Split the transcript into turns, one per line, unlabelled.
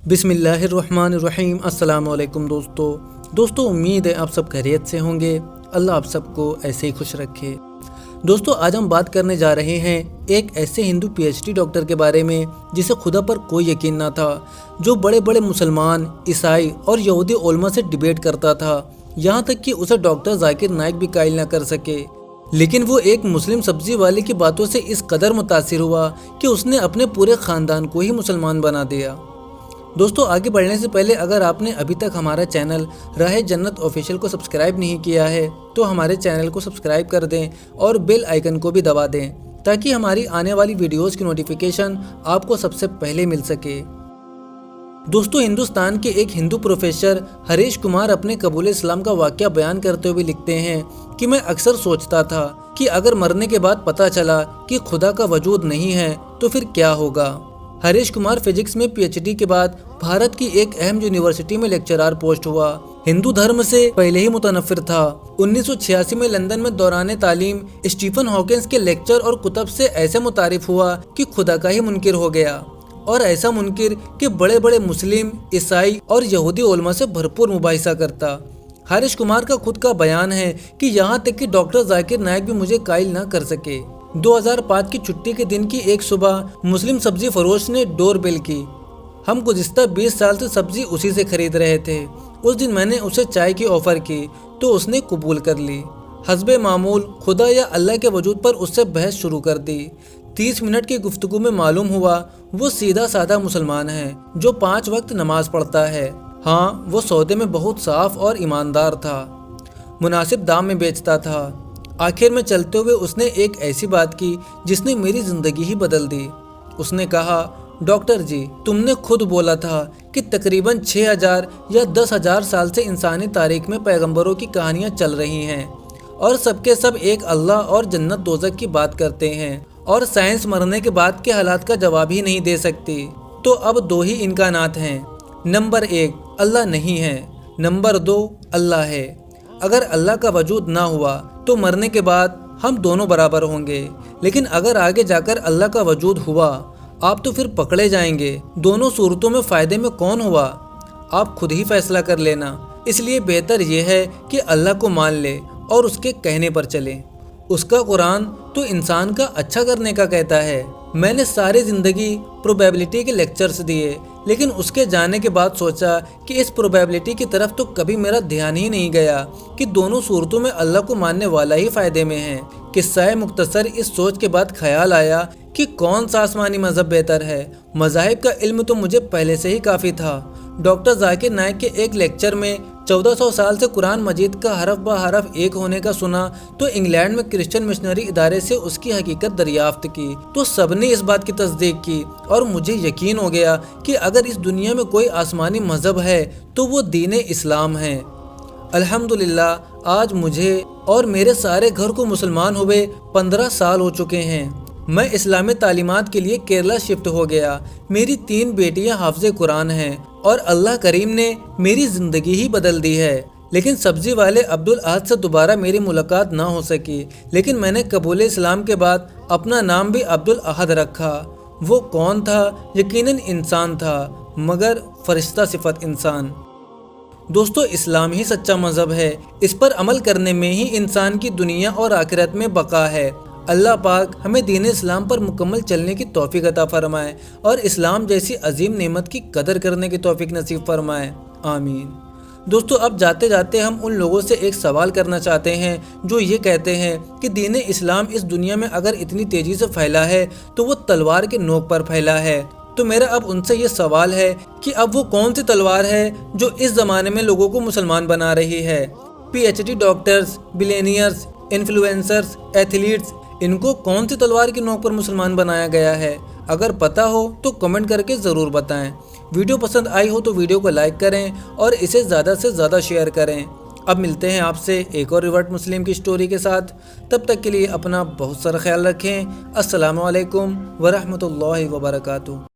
बिस्मिल्लाहिर्रहमानिर्रहीम। अस्सलाम वालेकुम दोस्तों, उम्मीद है आप सब खैरियत से होंगे। अल्लाह आप सबको ऐसे ही खुश रखे। दोस्तों, आज हम बात करने जा रहे हैं एक ऐसे हिंदू पीएचडी डॉक्टर के बारे में जिसे खुदा पर कोई यकीन ना था, जो बड़े बड़े मुसलमान, ईसाई और यहूदी उलमा से डिबेट करता था, यहाँ तक कि उसे डॉक्टर जाकिर नाइक भी कायल ना कर सके। लेकिन वो एक मुस्लिम सब्जी वाले की बातों से इस कदर मुतासिर हुआ कि उसने अपने पूरे ख़ानदान को ही मुसलमान बना दिया। दोस्तों, आगे बढ़ने से पहले अगर आपने अभी तक हमारा चैनल राह जन्नत ऑफिशियल को सब्सक्राइब नहीं किया है तो हमारे चैनल को सब्सक्राइब कर दें और बेल आइकन को भी दबा दें ताकि हमारी आने वाली वीडियोस की नोटिफिकेशन आपको सबसे पहले मिल सके। दोस्तों, हिंदुस्तान के एक हिंदू प्रोफेसर हरीश कुमार अपने कबूल इस्लाम का वाक़या बयान करते हुए लिखते हैं कि मैं अक्सर सोचता था कि अगर मरने के बाद पता चला कि खुदा का वजूद नहीं है तो फिर क्या होगा। हरीश कुमार फिजिक्स में पीएचडी के बाद भारत की एक अहम यूनिवर्सिटी में लेक्चरर पोस्ट हुआ। हिंदू धर्म से पहले ही मुतनफ़िर था। 1986 में लंदन में दौरान तालीम स्टीफन हॉकिंस के लेक्चर और कुतब से ऐसे मुतारिफ हुआ कि खुदा का ही मुनकिर हो गया, और ऐसा मुनकिर कि बड़े बड़े मुस्लिम, ईसाई और यहूदी उलमा से भरपूर मुबाहिसा करता। हरीश कुमार का खुद का बयान है कि यहाँ तक कि डॉक्टर जाकिर नाइक भी मुझे कायल ना कर सके। 2005 की छुट्टी के दिन की एक सुबह मुस्लिम सब्जी फरोश ने डोर बेल की। हम गुज़िस्ता 20 साल से सब्जी उसी से खरीद रहे थे। उस दिन मैंने उसे चाय की ऑफ़र की तो उसने कबूल कर ली। हस्बे मामूल खुदा या अल्लाह के वजूद पर उससे बहस शुरू कर दी। 30 मिनट की गुफ्तगू में मालूम हुआ वो सीधा साधा मुसलमान है जो 5 वक्त नमाज पढ़ता है। हाँ, वो सौदे में बहुत साफ और ईमानदार था, मुनासिब दाम में बेचता था। आखिर में चलते हुए उसने एक ऐसी बात की जिसने मेरी ज़िंदगी ही बदल दी। उसने कहा, डॉक्टर जी, तुमने खुद बोला था कि तकरीबन 6000 या 10,000 साल से इंसानी तारीख में पैगंबरों की कहानियाँ चल रही हैं और सबके सब एक अल्लाह और जन्नत दोज़ख की बात करते हैं, और साइंस मरने के बाद के हालात का जवाब ही नहीं दे सकती। तो अब 2 ही इम्कानात हैं। नंबर 1 अल्लाह नहीं है, नंबर 2 अल्लाह है। अगर अल्लाह का वजूद ना हुआ तो मरने के बाद हम दोनों बराबर होंगे, लेकिन अगर आगे जाकर अल्लाह का वजूद हुआ आप तो फिर पकड़े जाएंगे। दोनों सूरतों में फ़ायदे में कौन हुआ, आप खुद ही फैसला कर लेना। इसलिए बेहतर यह है कि अल्लाह को मान ले और उसके कहने पर चले। उसका कुरान तो इंसान का अच्छा करने का कहता है। मैंने सारी ज़िंदगी प्रोबेबिलिटी के लेक्चर्स दिए, लेकिन उसके जाने के बाद सोचा कि इस प्रोबेबिलिटी की तरफ तो कभी मेरा ध्यान ही नहीं गया कि दोनों सूरतों में अल्लाह को मानने वाला ही फ़ायदे में है। किस्सा मुख्तसर इस सोच के बाद ख्याल आया कि कौन सा आसमानी मज़हब बेहतर है। मज़ाहिब का इल्म तो मुझे पहले से ही काफ़ी था। डॉक्टर जाकिर नाइक के एक लेक्चर में 1400 साल से कुरान मजीद का हरफ ब हरफ एक होने का सुना तो इंग्लैंड में क्रिश्चियन मिशनरी इदारे से उसकी हकीकत दरियाफ्त की तो सबने इस बात की तस्दीक की, और मुझे यकीन हो गया कि अगर इस दुनिया में कोई आसमानी मज़हब है तो वो दीन इस्लाम है। अल्हम्दुलिल्लाह आज मुझे और मेरे सारे घर को मुसलमान हुए 15 साल हो चुके हैं। मैं इस्लामी तालीमात के लिए केरला शिफ्ट हो गया। मेरी 3 बेटियां हाफ़िज़े कुरान हैं और अल्लाह करीम ने मेरी ज़िंदगी ही बदल दी है। लेकिन सब्ज़ी वाले अब्दुल अहद से दोबारा मेरी मुलाकात ना हो सकी, लेकिन मैंने कबूल इस्लाम के बाद अपना नाम भी अब्दुल अहद रखा। वो कौन था? यकीनन इंसान था, मगर फरिश्ता सिफत इंसान। दोस्तों, इस्लाम ही सच्चा मज़हब है। इस पर अमल करने में ही इंसान की दुनिया और आखिरत में बका है। अल्लाह पाक हमें दीन इस्लाम पर मुकम्मल चलने की तौफीक अता फरमाए और इस्लाम जैसी अजीम नेमत की कदर करने की तौफीक नसीब फरमाए, आमीन। दोस्तों, अब जाते जाते हम उन लोगों से एक सवाल करना चाहते हैं जो ये कहते हैं कि दीन इस्लाम इस दुनिया में अगर इतनी तेज़ी से फैला है तो वो तलवार के नोक पर फैला है। तो मेरा अब उनसे ये सवाल है कि अब वो कौन सी तलवार है जो इस ज़माने में लोगों को मुसलमान बना रही है। PhD doctors, billionaires, influencers, athletes, इनको कौन सी तलवार की नोक पर मुसलमान बनाया गया है? अगर पता हो तो कमेंट करके ज़रूर बताएं। वीडियो पसंद आई हो तो वीडियो को लाइक करें और इसे ज़्यादा से ज़्यादा शेयर करें। अब मिलते हैं आपसे एक और रिवर्ट मुस्लिम की स्टोरी के साथ। तब तक के लिए अपना बहुत सारा ख्याल रखें। अस्सलामु अलैकुम वरहमतुल्लाहि वबरकातुहू।